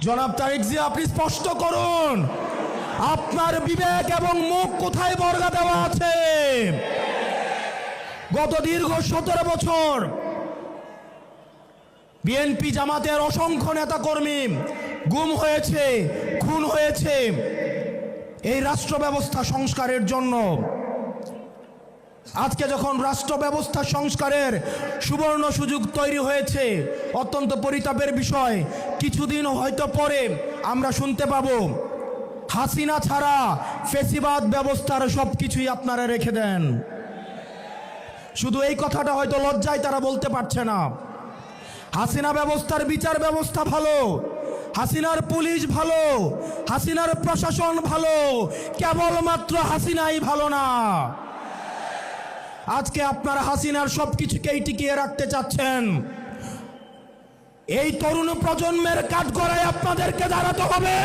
জনাব তারেক জিয়া, আপনি স্পষ্ট করুন আপনার বিবেক এবং মুখ কোথায় বর্গা দেওয়া আছে? গত দীর্ঘ 17 বছর বিএনপি জামাতের অসংখ্য নেতাকর্মী গুম হয়েছে, খুন হয়েছে এই রাষ্ট্র ব্যবস্থা সংস্কারের জন্য। আজকে যখন রাষ্ট্র ব্যবস্থা সংস্কারের সুবর্ণ সুযোগ তৈরি হয়েছে, অত্যন্ত পরিতাপের বিষয়, কিছুদিন হয়তো পরে আমরা শুনতে পাবো হাসিনা ছাড়া ফেসিবাদ ব্যবস্থার সব কিছুই আপনারা রেখে দেন। শুধু এই কথাটা হয়তো লজ্জায় তারা বলতে পারছে না। হাসিনা ব্যবস্থার বিচার ব্যবস্থা ভালো, হাসিনার পুলিশ ভালো, হাসিনার প্রশাসন ভালো, কেবলমাত্র হাসিনাই ভালো না। আজকে আপনারা হাসিনার সবকিছুকেই টিকিয়ে রাখতে চাচ্ছেন। এই তরুণ প্রজন্মের কাঠগড়ায় আপনাদেরকে দাঁড়াতে হবে।